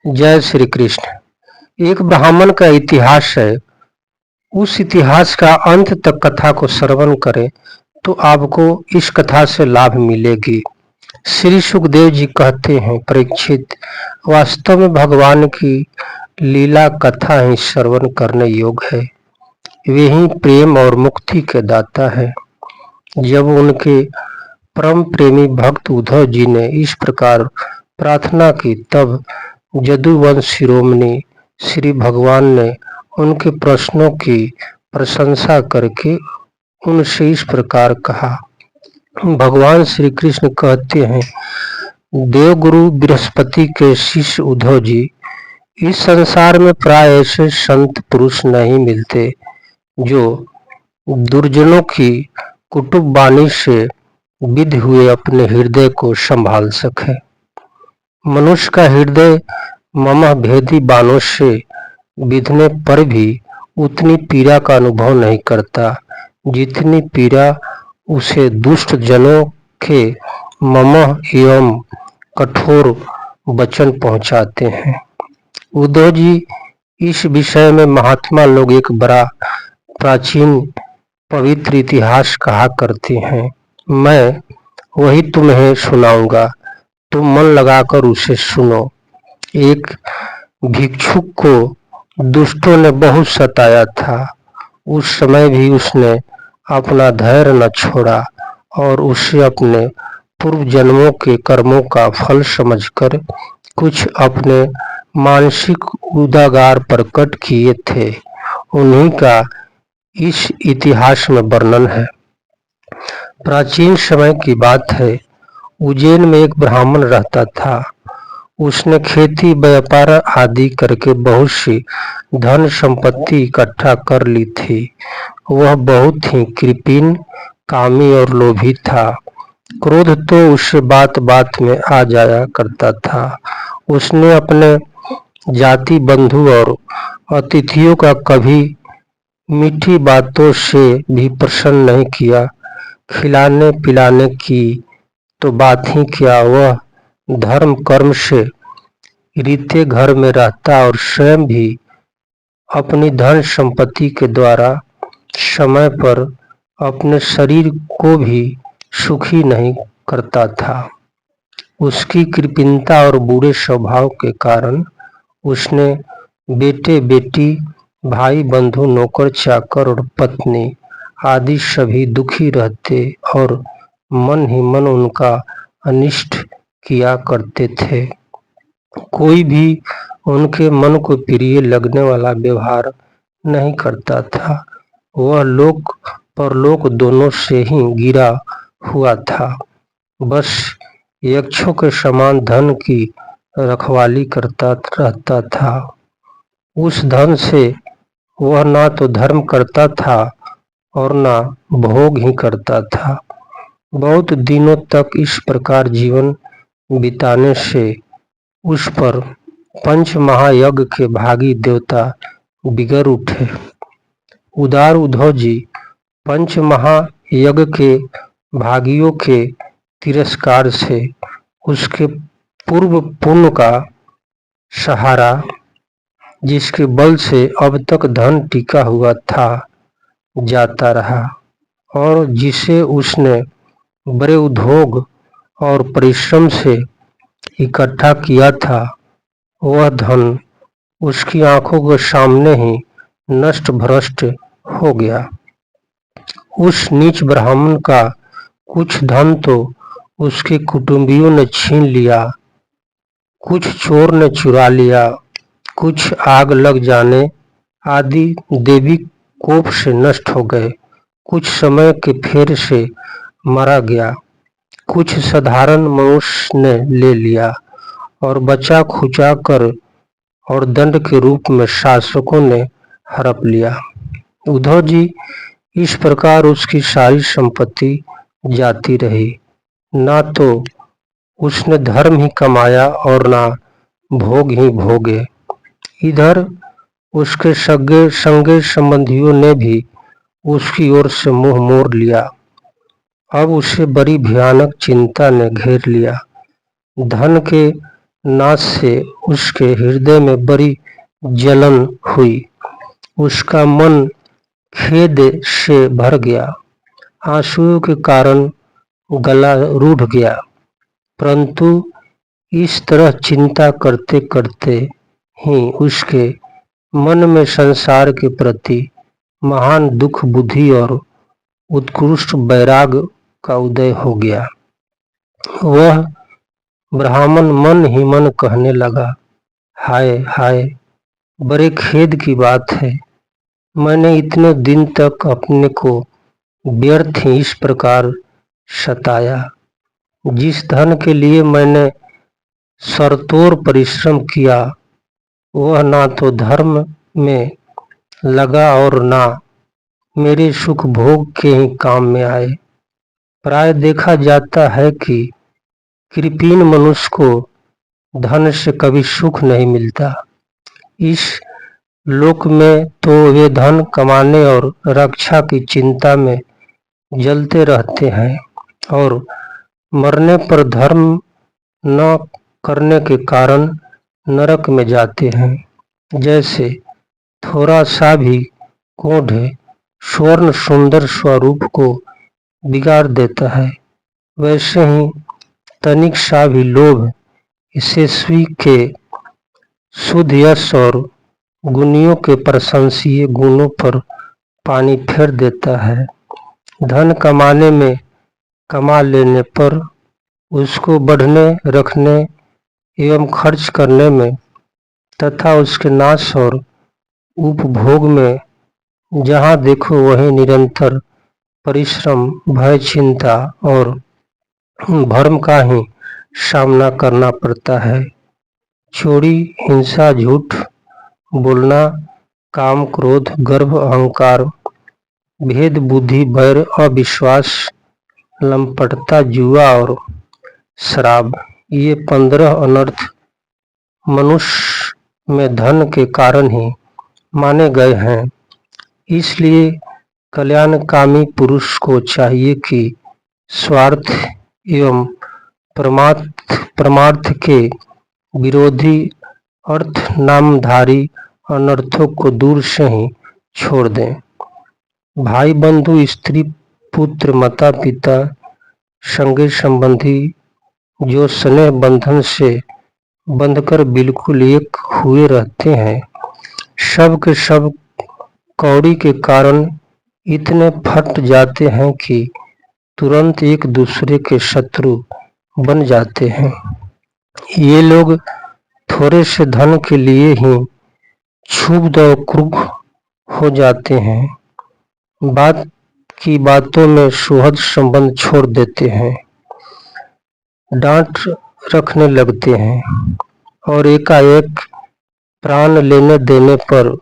जय श्री कृष्ण। एक ब्राह्मण का इतिहास है। उस इतिहास का अंत तक कथा को श्रवण करें तो आपको इस कथा से लाभ मिलेगी। श्री सुखदेव जी कहते हैं, परीक्षित, वास्तव में भगवान की लीला कथा ही श्रवण करने योग्य है। वे ही प्रेम और मुक्ति के दाता है। जब उनके परम प्रेमी भक्त उद्धव जी ने इस प्रकार प्रार्थना की, तब यदुवंश शिरोमणि श्री भगवान ने उनके प्रश्नों की प्रशंसा करके उनसे इस प्रकार कहा। भगवान श्री कृष्ण कहते हैं, देवगुरु बृहस्पति के शिष्य उद्धव जी, इस संसार में प्राय ऐसे संत पुरुष नहीं मिलते जो दुर्जनों की कुटुंब वाणी से विद्ध हुए अपने हृदय को संभाल सके। मनुष्य का हृदय ममः भेदी बाणों से बिधने पर भी उतनी पीड़ा का अनुभव नहीं करता जितनी पीड़ा उसे दुष्ट जनों के ममः एवं कठोर वचन पहुंचाते हैं। उद्धव जी इस विषय में महात्मा लोग एक बड़ा प्राचीन पवित्र इतिहास कहा करते हैं। मैं वही तुम्हें सुनाऊंगा, तुम मन लगाकर उसे सुनो। एक भिक्षुक को दुष्टों ने बहुत सताया था। उस समय भी उसने अपना धैर्य न छोड़ा और उसे अपने पूर्व जन्मों के कर्मों का फल समझकर कुछ अपने मानसिक उद्गार प्रकट किए थे। उन्हीं का इस इतिहास में वर्णन है। प्राचीन समय की बात है। उज्जैन में एक ब्राह्मण रहता था। उसने खेती व्यापार आदि करके बहुत सी धन संपत्ति इकट्ठा कर ली थी। वह बहुत ही कृपण, कामी और लोभी था। क्रोध तो उससे बात बात में आ जाया करता था। उसने अपने जाति बंधु और अतिथियों का कभी मीठी बातों से भी प्रसन्न नहीं किया। खिलाने पिलाने की तो बात ही क्या, वह धर्म कर्म से रीते घर में रहता और स्वयं भी अपनी धन संपत्ति के द्वारा समय पर अपने शरीर को भी सुखी नहीं करता था। उसकी कृपणता और बुरे स्वभाव के कारण उसने बेटे बेटी, भाई बंधु, नौकर चाकर और पत्नी आदि सभी दुखी रहते और मन ही मन उनका अनिष्ट किया करते थे। कोई भी उनके मन को प्रिय लगने वाला व्यवहार नहीं करता था। वह लोक परलोक दोनों से ही गिरा हुआ था। बस यक्षों के समान धन की रखवाली करता रहता था। उस धन से वह ना तो धर्म करता था और ना भोग ही करता था। बहुत दिनों तक इस प्रकार जीवन बिताने से उस पर पंच महायज्ञ के भागी देवता बिगड़ उठे। उदार उद्धव जी पंच महायज्ञ के भागियों के तिरस्कार से उसके पूर्व पुण्य का सहारा, जिसके बल से अब तक धन टिका हुआ था, जाता रहा और जिसे उसने बड़े उद्योग और परिश्रम से इकट्ठा किया था, वह धन उसकी आंखों के सामने ही नष्ट भ्रष्ट हो गया। उस नीच ब्राह्मण का कुछ धन तो उसके कुटुंबियों ने छीन लिया, कुछ चोर ने चुरा लिया, कुछ आग लग जाने आदि देवी कोप से नष्ट हो गए, कुछ समय के फेर से मारा गया, कुछ साधारण मनुष्य ने ले लिया और बचा खुचा कर और दंड के रूप में शासकों ने हड़प लिया। उद्धव जी इस प्रकार उसकी सारी संपत्ति जाती रही। ना तो उसने धर्म ही कमाया और ना भोग ही भोगे। इधर उसके संगे संबंधियों ने भी उसकी ओर से मुंह मोड़ लिया। अब उसे बड़ी भयानक चिंता ने घेर लिया। धन के नाश से उसके हृदय में बड़ी जलन हुई। उसका मन खेद से भर गया, आंसुओं के कारण गला रूठ गया। परंतु इस तरह चिंता करते करते ही उसके मन में संसार के प्रति महान दुख, बुद्धि और उत्कृष्ट वैराग्य का उदय हो गया। वह ब्राह्मण मन ही मन कहने लगा, हाय हाय, बड़े खेद की बात है, मैंने इतने दिन तक अपने को व्यर्थ ही इस प्रकार सताया। जिस धन के लिए मैंने सरतोर परिश्रम किया, वह ना तो धर्म में लगा और ना मेरे सुख भोग के ही काम में आए। प्राय देखा जाता है कि कृपीण मनुष्य को धन से कभी सुख नहीं मिलता। इस लोक में तो वे धन कमाने और रक्षा की चिंता में जलते रहते हैं और मरने पर धर्म न करने के कारण नरक में जाते हैं। जैसे थोड़ा सा भी कोढ़ स्वर्ण सुंदर स्वरूप को बिगाड़ देता है, वैसे ही तनिक सा भी लोभ यशस्वी के शुद्ध यश और गुणियों के प्रशंसीय गुणों पर पानी फेर देता है। धन कमाने में, कमा लेने पर उसको बढ़ने, रखने एवं खर्च करने में तथा उसके नाश और उपभोग में जहाँ देखो वहीं निरंतर परिश्रम, भय, चिंता और भ्रम का ही सामना करना पड़ता है। चोरी, हिंसा, झूठ बोलना, काम, क्रोध, गर्व, अहंकार, भेद बुद्धि, वैर, अविश्वास, लंपटता, जुआ और शराब, ये 15 अनर्थ मनुष्य में धन के कारण ही माने गए हैं। इसलिए कल्याणकामी पुरुष को चाहिए कि स्वार्थ एवं परमार्थ के विरोधी अर्थ नामधारी अनर्थों को दूर से ही छोड़ दें। भाई बंधु, स्त्री पुत्र, माता पिता, संगी संबंधी जो स्नेह बंधन से बंधकर बिल्कुल एक हुए रहते हैं, सब के सब कौड़ी के कारण इतने फट जाते हैं कि तुरंत एक दूसरे के शत्रु बन जाते हैं। ये लोग थोड़े से धन के लिए ही क्षुब्ध और क्रुद्ध हो जाते हैं, बात की बातों में सुहृद संबंध छोड़ देते हैं, डांट रखने लगते हैं और एकाएक प्राण लेने देने पर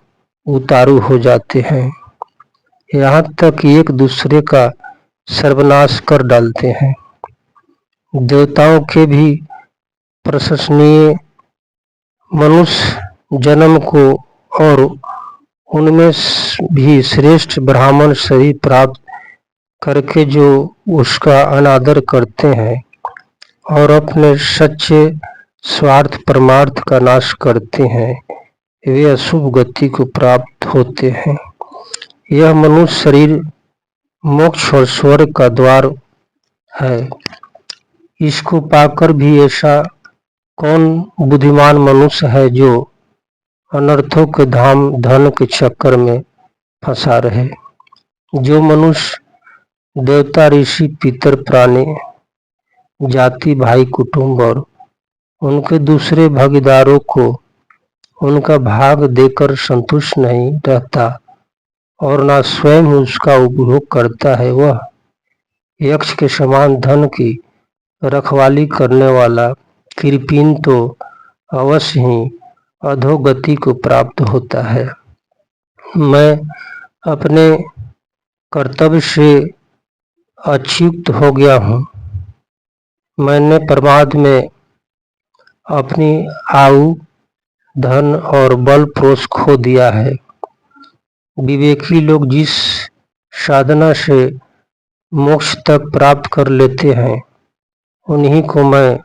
उतारू हो जाते हैं। यहाँ तक एक दूसरे का सर्वनाश कर डालते हैं। देवताओं के भी प्रशंसनीय मनुष्य जन्म को और उनमें भी श्रेष्ठ ब्राह्मण शरीर प्राप्त करके जो उसका अनादर करते हैं और अपने सच्चे स्वार्थ परमार्थ का नाश करते हैं, वे अशुभ गति को प्राप्त होते हैं। यह मनुष्य शरीर मोक्ष और स्वर्ग का द्वार है। इसको पाकर भी ऐसा कौन बुद्धिमान मनुष्य है जो अनर्थों के धाम धन के चक्कर में फंसा रहे। जो मनुष्य देवता, ऋषि, पितर, प्राणी, जाति, भाई, कुटुंब और उनके दूसरे भागीदारों को उनका भाग देकर संतुष्ट नहीं रहता और ना स्वयं उसका उपभोग करता है, वह यक्ष के समान धन की रखवाली करने वाला कृपीण तो अवश्य ही अधोगति को प्राप्त होता है। मैं अपने कर्तव्य से अच्युत हो गया हूँ। मैंने प्रमाद में अपनी आयु, धन और बल प्रोष खो दिया है। विवेकी लोग जिस साधना से मोक्ष तक प्राप्त कर लेते हैं, उन्हीं को मैं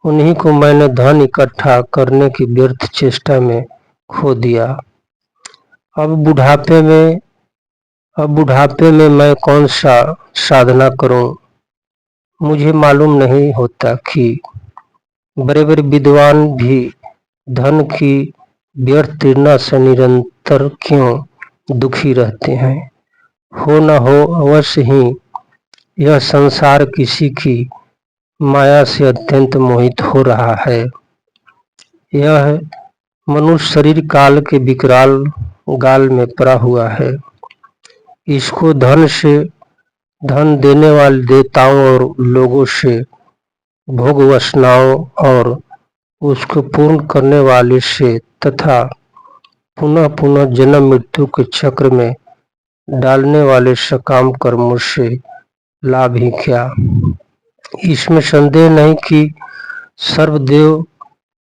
उन्हीं को मैंने धन इकट्ठा करने की व्यर्थ चेष्टा में खो दिया। अब बुढ़ापे में मैं कौन सा साधना करूं। मुझे मालूम नहीं होता कि बड़े बड़े विद्वान भी धन की व्यर्थ तृष्णा से निरंतर क्यों दुखी रहते हैं। हो न हो अवश्य ही यह संसार किसी की माया से अत्यंत मोहित हो रहा है। यह मनुष्य शरीर काल के विकराल गाल में पड़ा हुआ है। इसको धन देने वाले देवताओं और लोगों से, भोग वासनाओं और उसको पूर्ण करने वाले से तथा पुनः पुनः जन्म मृत्यु के चक्र में डालने वाले सकाम कर्मों से लाभ ही क्या। इसमें संदेह नहीं कि सर्वदेव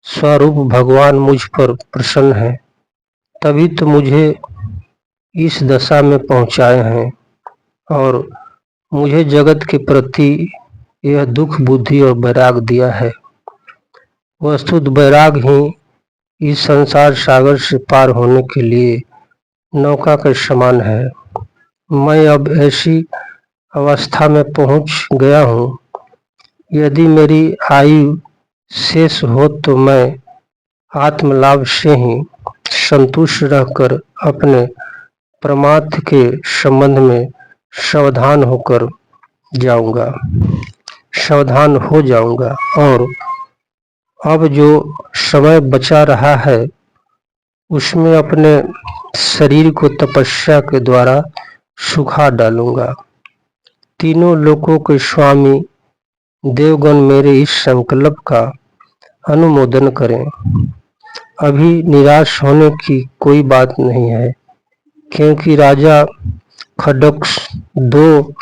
स्वरूप भगवान मुझ पर प्रसन्न है, तभी तो मुझे इस दशा में पहुंचाए हैं और मुझे जगत के प्रति यह दुख बुद्धि और वैराग दिया है। वस्तुत वैराग ही इस संसार सागर से पार होने के लिए नौका के समान है। मैं अब ऐसी अवस्था में पहुंच गया हूँ, यदि मेरी आयु शेष हो तो मैं आत्मलाभ से ही संतुष्ट रहकर अपने परमार्थ के संबंध में सावधान हो जाऊंगा और अब जो समय बचा रहा है उसमें अपने शरीर को तपस्या के द्वारा सुखा डालूंगा। तीनों लोकों के स्वामी देवगण मेरे इस संकल्प का अनुमोदन करें। अभी निराश होने की कोई बात नहीं है, क्योंकि राजा खड्गस 2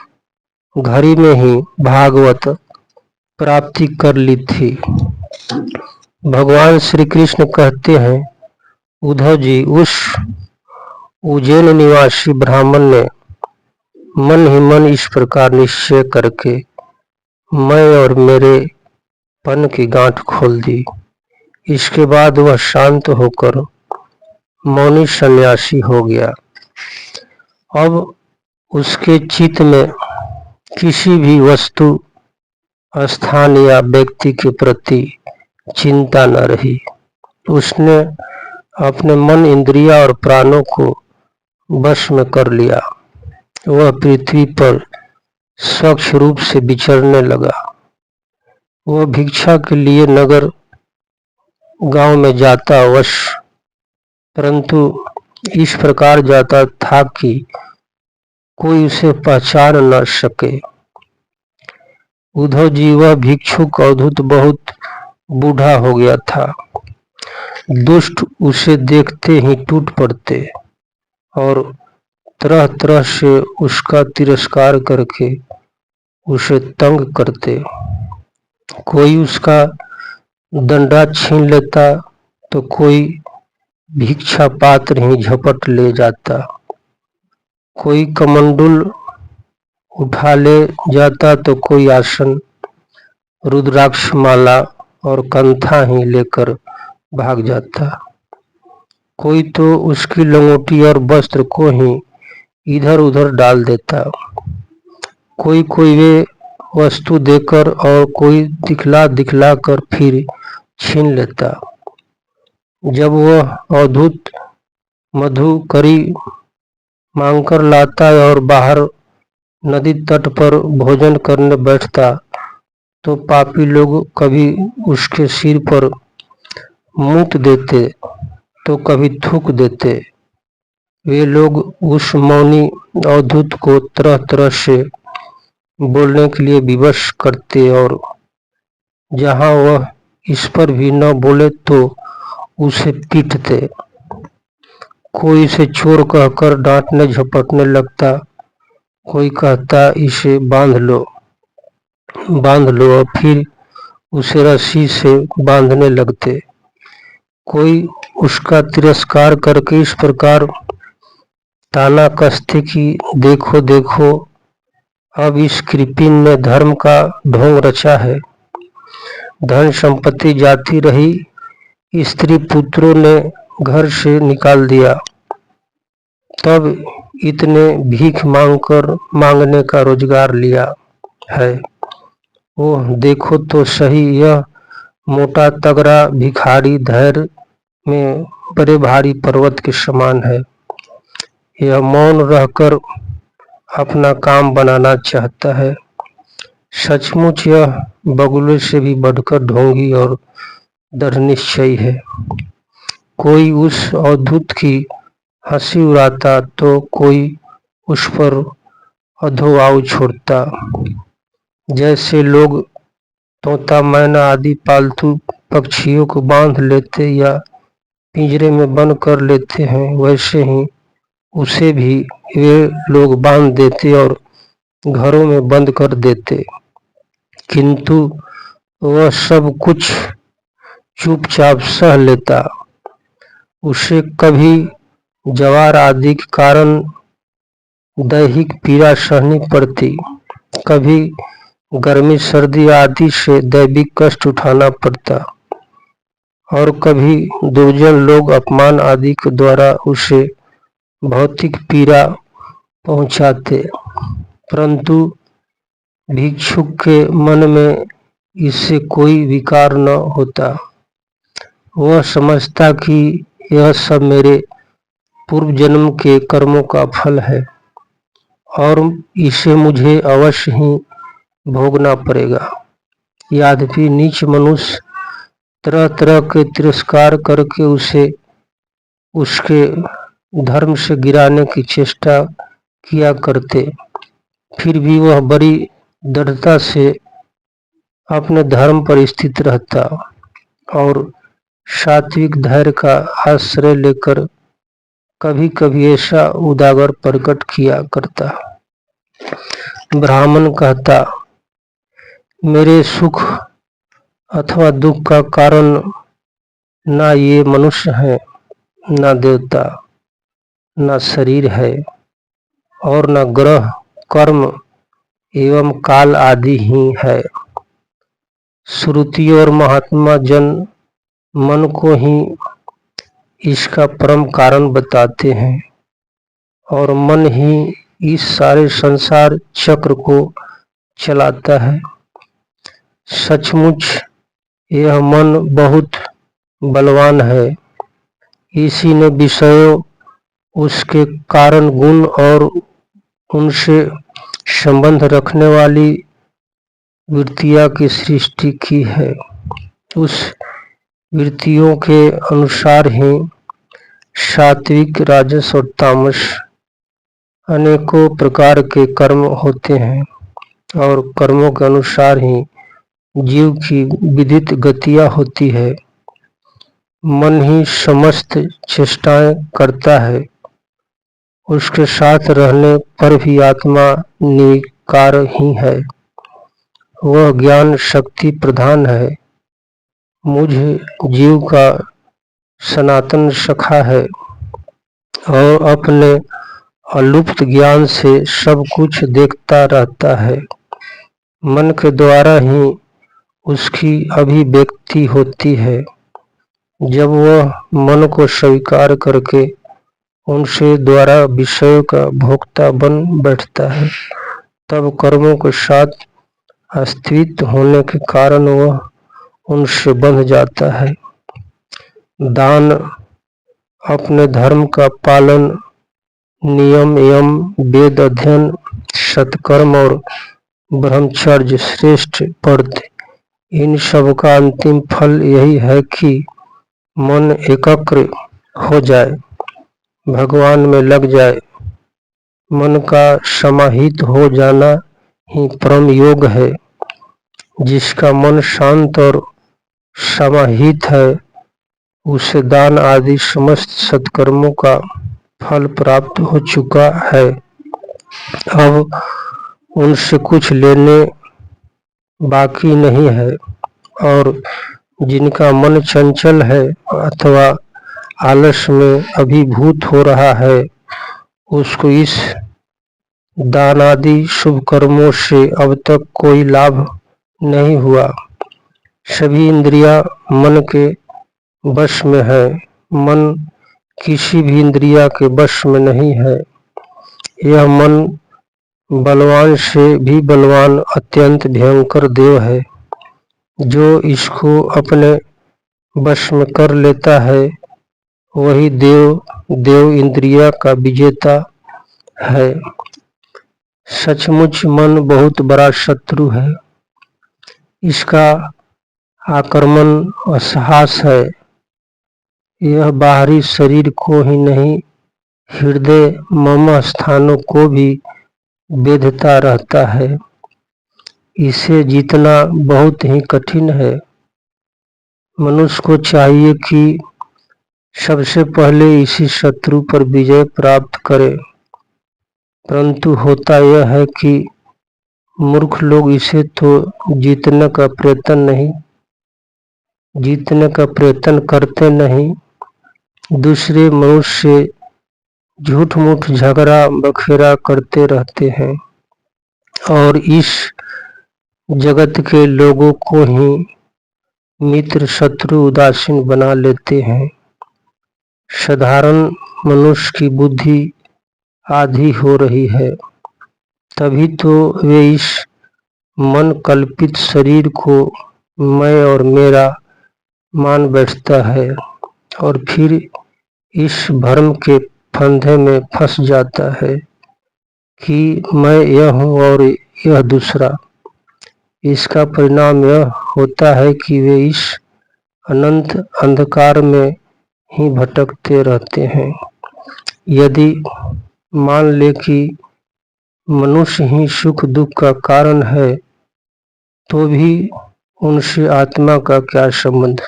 घड़ी में ही भागवत प्राप्ति कर ली थी। भगवान श्री कृष्ण कहते हैं, उद्धव जी, उस उज्जैन निवासी ब्राह्मण ने मन ही मन इस प्रकार निश्चय करके मैं और मेरे पन की गांठ खोल दी। इसके बाद वह शांत होकर मौनी सन्यासी हो गया। अब उसके चित्त में किसी भी वस्तु, स्थान या व्यक्ति के प्रति चिंता न रही। उसने अपने मन, इंद्रिया और प्राणों को वश में कर लिया। वह पृथ्वी पर स्वच्छ रूप से विचरने लगा। वह भिक्षा के लिए नगर गांव में जाता अवश्य, परंतु इस प्रकार जाता था कि कोई उसे पहचान न सके। उद्धव जी, वह भिक्षुक अवधूत बहुत बूढ़ा हो गया था। दुष्ट उसे देखते ही टूट पड़ते और तरह तरह से उसका तिरस्कार करके उसे तंग करते। कोई उसका दंडा छीन लेता तो कोई भिक्षा पात्र ही झपट ले जाता। कोई कमंडल उठा ले जाता तो कोई आसन, रुद्राक्ष माला और कंथा ही लेकर भाग जाता। कोई तो उसकी लंगोटी और वस्त्र को ही इधर उधर डाल देता। कोई वे वस्तु देकर और कोई दिखला कर फिर छीन लेता। जब वह अवधूत मधु करी मांगकर लाता और बाहर नदी तट पर भोजन करने बैठता तो पापी लोग कभी उसके सिर पर मूत देते तो कभी थूक देते। वे लोग उस मौनी अवधूत को तरह तरह से बोलने के लिए विवश करते और जहां वह इस पर भी न बोले तो उसे पीटते। कोई इसे चोर कहकर डांटने झपटने लगता। कोई कहता, इसे बांध लो और फिर उसे रस्सी से बांधने लगते। कोई उसका तिरस्कार करके इस प्रकार ताना कसते कि देखो अब इस कृपिन ने धर्म का ढोंग रचा है। धन संपत्ति जाती रही, स्त्री पुत्रों ने घर से निकाल दिया। तब इतने भीख मांगने का रोजगार लिया है। ओह देखो तो सही, यह मोटा तगड़ा भिखारी धैर्य में बड़े भारी पर्वत के समान है। यह मौन रहकर अपना काम बनाना चाहता है। सचमुच यह बगुले से भी बढ़कर ढोंगी और दृढ़ निश्चयी है। कोई उस अवधूत की हंसी उड़ाता तो कोई उस पर अधोआऊ छोड़ता। जैसे लोग तोता मैना आदि पालतू पक्षियों को बांध लेते या पिंजरे में बंद कर लेते हैं, वैसे ही उसे भी वे लोग बांध देते और घरों में बंद कर देते, किंतु वह सब कुछ चुपचाप सह लेता। उसे कभी जवार आदि के कारण दैहिक पीड़ा सहनी पड़ती, कभी गर्मी सर्दी आदि से दैविक कष्ट उठाना पड़ता और कभी दुर्जन लोग अपमान आदि के द्वारा उसे भौतिक पीड़ा पहुंचाते। परंतु भिक्षुक के मन में इससे कोई विकार न होता। वह समझता कि यह सब मेरे पूर्व जन्म के कर्मों का फल है और इसे मुझे अवश्य ही भोगना पड़ेगा। यद्यपि नीच मनुष्य तरह तरह के तिरस्कार करके उसे उसके धर्म से गिराने की चेष्टा किया करते, फिर भी वह बड़ी दृढ़ता से अपने धर्म पर स्थित रहता और सात्विक धैर्य का आश्रय लेकर कभी कभी ऐसा उदागर प्रकट किया करता। ब्राह्मण कहता, मेरे सुख अथवा दुख का कारण ना ये मनुष्य है, ना देवता, ना शरीर है और न ग्रह कर्म एवं काल आदि ही है। श्रुति और महात्मा जन मन को ही इसका परम कारण बताते हैं और मन ही इस सारे संसार चक्र को चलाता है। सचमुच यह मन बहुत बलवान है। इसी ने विषयों, उसके कारण गुण और उनसे संबंध रखने वाली वृत्तियां की सृष्टि की है। उस वृत्तियों के अनुसार ही सात्विक, राजस और तामस अनेकों प्रकार के कर्म होते हैं और कर्मों के अनुसार ही जीव की विदित गतियां होती है। मन ही समस्त चेष्टाएं करता है। उसके साथ रहने पर भी आत्मा निकार ही है। वह ज्ञान शक्ति प्रधान है, मुझ जीव का सनातन सखा है और अपने अलुप्त ज्ञान से सब कुछ देखता रहता है। मन के द्वारा ही उसकी अभिव्यक्ति होती है। जब वह मन को स्वीकार करके उनसे द्वारा विषयों का भोक्ता बन बैठता है, तब कर्मों के साथ अस्तित्व होने के कारण वह उनसे बंध जाता है। दान, अपने धर्म का पालन, नियम यम, वेद अध्ययन, सत्कर्म और ब्रह्मचर्य श्रेष्ठ व्रत, इन सब का अंतिम फल यही है कि मन एकाग्र हो जाए, भगवान में लग जाए। मन का समाहित हो जाना ही परम योग है। जिसका मन शांत और समाहित है, उसे दान आदि समस्त सत्कर्मों का फल प्राप्त हो चुका है। अब उनसे कुछ लेने बाकी नहीं है और जिनका मन चंचल है अथवा आलस में अभिभूत हो रहा है, उसको इस दान आदि शुभ कर्मों से अब तक कोई लाभ नहीं हुआ। सभी इंद्रियां मन के वश में है। मन किसी भी इंद्रिया के वश में नहीं है। यह मन बलवान से भी बलवान अत्यंत भयंकर देव है। जो इसको अपने वश में कर लेता है वही देव इंद्रिया का विजेता है। सचमुच मन बहुत बड़ा शत्रु है। इसका आक्रमण असहास है। यह बाहरी शरीर को ही नहीं, हृदय मम स्थानों को भी बेधता रहता है। इसे जीतना बहुत ही कठिन है। मनुष्य को चाहिए कि सबसे पहले इसी शत्रु पर विजय प्राप्त करे, परंतु होता यह है कि मूर्ख लोग इसे तो जीतने का प्रयत्न करते नहीं, दूसरे मनुष्य से झूठ मूठ झगड़ा बखेरा करते रहते हैं और इस जगत के लोगों को ही मित्र शत्रु उदासीन बना लेते हैं। साधारण मनुष्य की बुद्धि आधी हो रही है, तभी तो वे इस मन कल्पित शरीर को मैं और मेरा मान बैठता है और फिर इस भ्रम के फंदे में फंस जाता है कि मैं यह हूँ और यह दूसरा। इसका परिणाम यह होता है कि वे इस अनंत अंधकार में ही भटकते रहते हैं। यदि मान ले कि मनुष्य ही सुख दुख का कारण है, तो भी उनसे आत्मा का क्या संबंध,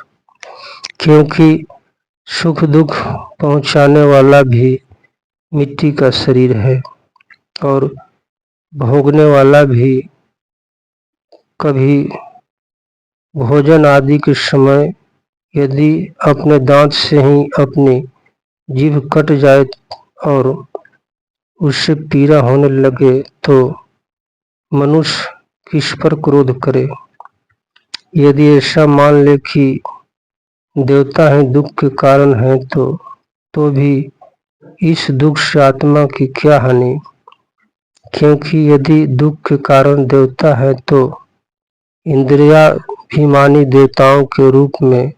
क्योंकि सुख दुख पहुंचाने वाला भी मिट्टी का शरीर है और भोगने वाला भी कभी भोजन आदि के समय यदि अपने दांत से ही अपनी जीभ कट जाए और उससे पीड़ा होने लगे तो मनुष्य किस पर क्रोध करे। यदि ऐसा मान ले कि देवता ही दुख के कारण है तो भी इस दुख से आत्मा की क्या हानि, क्योंकि यदि दुख के कारण देवता है तो इंद्रियाभिमानी देवताओं के रूप में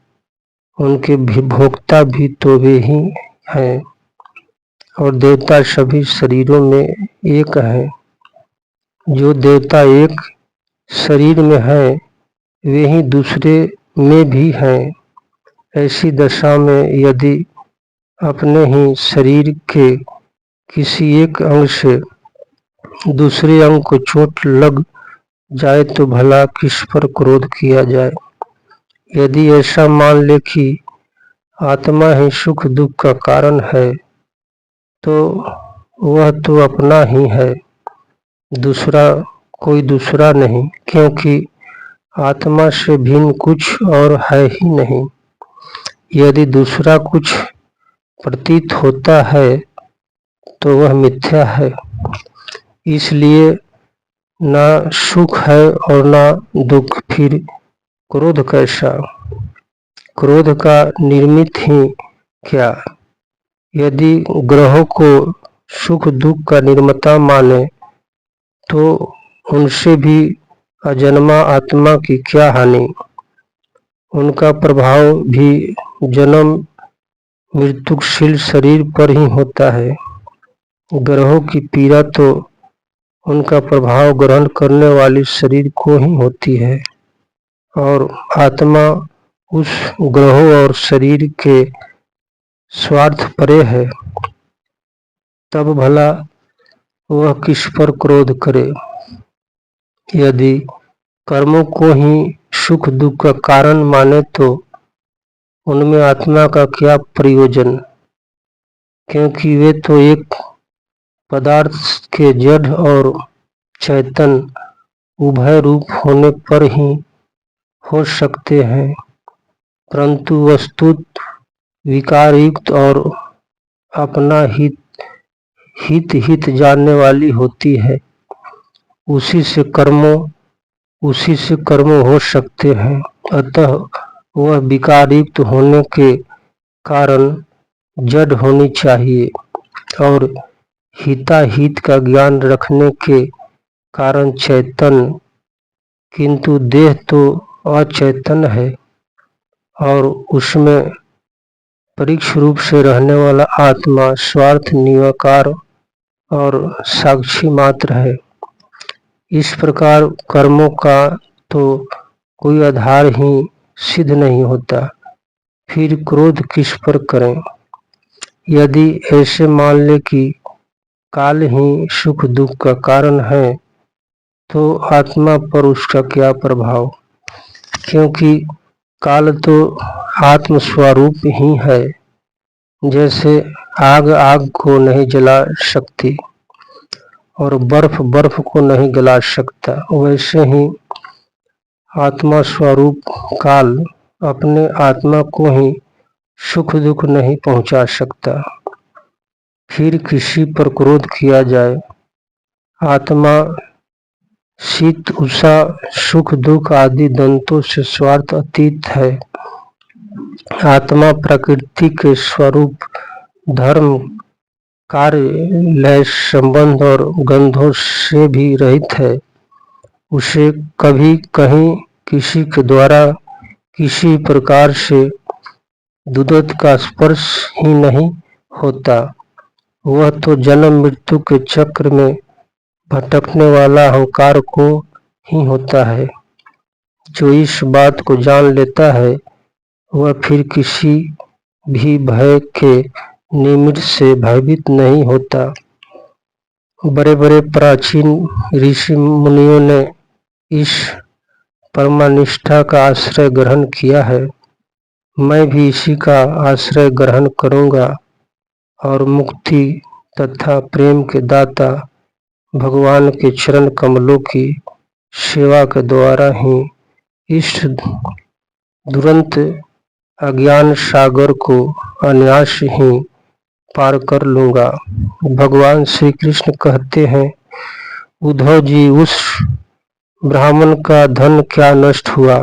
उनके भी भोक्ता भी तो वे ही हैं और देवता सभी शरीरों में एक है। जो देवता एक शरीर में है वे ही दूसरे में भी हैं। ऐसी दशा में यदि अपने ही शरीर के किसी एक अंग से दूसरे अंग को चोट लग जाए तो भला किस पर क्रोध किया जाए। यदि ऐसा मान ले कि आत्मा ही सुख दुख का कारण है तो वह तो अपना ही है, कोई दूसरा नहीं, क्योंकि आत्मा से भिन्न कुछ और है ही नहीं। यदि दूसरा कुछ प्रतीत होता है तो वह मिथ्या है। इसलिए ना सुख है और ना दुख, फिर क्रोध कैसा। क्रोध का निर्मित ही क्या। यदि ग्रहों को सुख दुख का निर्माता माने तो उनसे भी अजन्मा आत्मा की क्या हानि। उनका प्रभाव भी जन्म मृत्युशील शरीर पर ही होता है। ग्रहों की पीड़ा तो उनका प्रभाव ग्रहण करने वाली शरीर को ही होती है और आत्मा उस ग्रहों और शरीर के स्वार्थ परे है। तब भला वह किस पर क्रोध करे। यदि कर्मों को ही सुख दुख का कारण माने तो उनमें आत्मा का क्या प्रयोजन, क्योंकि वे तो एक पदार्थ के जड़ और चैतन उभय रूप होने पर ही हो सकते हैं, परंतु वस्तुत विकार युक्त और अपना हित जानने वाली होती है। उसी से कर्मों उसी से कर्म हो सकते हैं, अतः वह विकारयुक्त होने के कारण जड़ होनी चाहिए और हिताहित का ज्ञान रखने के कारण चैतन्य, किंतु देह तो अचैतन्य है और उसमें परोक्ष रूप से रहने वाला आत्मा स्वार्थ निराकार और साक्षी मात्र है। इस प्रकार कर्मों का तो कोई आधार ही सिद्ध नहीं होता, फिर क्रोध किस पर करें। यदि ऐसे मान ले कि काल ही सुख दुख का कारण है, तो आत्मा पर उसका क्या प्रभाव, क्योंकि काल तो आत्म स्वरूप ही है। जैसे आग आग को नहीं जला सकती और बर्फ बर्फ को नहीं गला सकता, वैसे ही आत्मा स्वरूप काल अपने आत्मा को ही सुख दुख नहीं पहुंचा सकता, फिर किसी पर क्रोध किया जाए। आत्मा शीत उषा सुख दुख आदि दंतों से स्वार्थ अतीत है। आत्मा प्रकृति के स्वरूप धर्म कार्य लय संबंध और गंधों से भी रहित है। उसे कभी कहीं किसी के द्वारा किसी प्रकार से दुर्गंध का स्पर्श ही नहीं होता। वह तो जन्म मृत्यु के चक्र में भटकने वाला अहंकार को ही होता है। जो इस बात को जान लेता है वह फिर किसी भी भय के निमित्त से भयभीत नहीं होता। बड़े बड़े प्राचीन ऋषि मुनियों ने इस परमानिष्ठा का आश्रय ग्रहण किया है। मैं भी इसी का आश्रय ग्रहण करूंगा और मुक्ति तथा प्रेम के दाता भगवान के चरण कमलों की सेवा के द्वारा ही इस दुरंत अज्ञान सागर को अनायास ही पार कर लूंगा। भगवान श्री कृष्ण कहते हैं, उद्धव जी, उस ब्राह्मण का धन क्या नष्ट हुआ,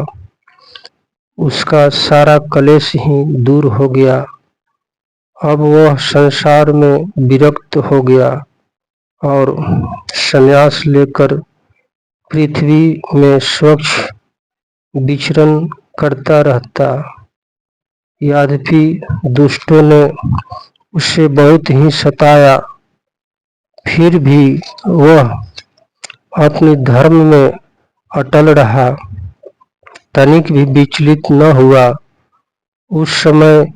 उसका सारा क्लेश ही दूर हो गया। अब वह संसार में विरक्त हो गया और संन्यास लेकर पृथ्वी में स्वच्छ विचरण करता रहता। यद्यपि दुष्टों ने उसे बहुत ही सताया, फिर भी वह अपने धर्म में अटल रहा, तनिक भी विचलित न हुआ। उस समय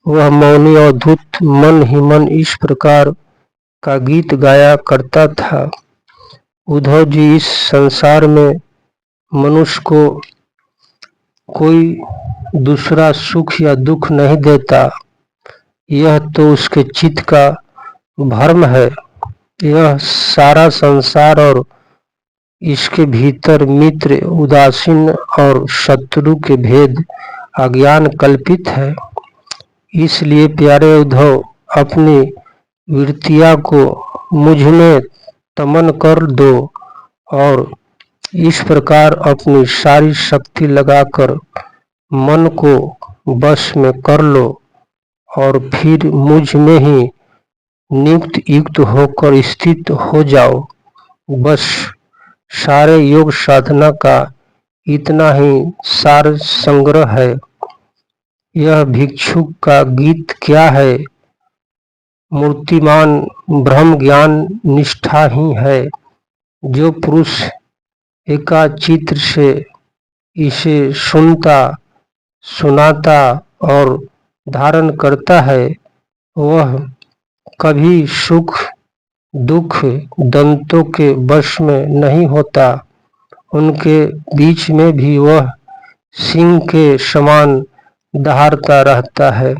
वह मौनी अवधूत मन ही मन इस प्रकार का गीत गाया करता था। उद्धव जी, इस संसार में मनुष्य को कोई दूसरा सुख या दुख नहीं देता, यह तो उसके चित्त का भ्रम है। यह सारा संसार और इसके भीतर मित्र, उदासीन और शत्रु के भेद अज्ञान कल्पित है। इसलिए प्यारे उद्धव, अपनी वृत्तियां को मुझ में तमन कर दो और इस प्रकार अपनी सारी शक्ति लगाकर मन को वश में कर लो और फिर मुझ में ही नियुक्त युक्त होकर स्थित हो जाओ। बस सारे योग साधना का इतना ही सार संग्रह है। यह भिक्षुक का गीत क्या है, मूर्तिमान ब्रह्म ज्ञान निष्ठा ही है। जो पुरुष एकाचित्र से इसे सुनता, सुनाता और धारण करता है, वह कभी सुख दुख दंतों के वश में नहीं होता। उनके बीच में भी वह सिंह के समान दहाड़ता रहता है।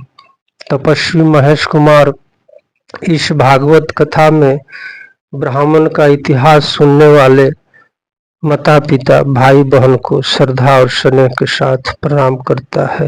तपस्वी महेश कुमार इस भागवत कथा में ब्राह्मण का इतिहास सुनने वाले माता पिता भाई बहन को श्रद्धा और स्नेह के साथ प्रणाम करता है।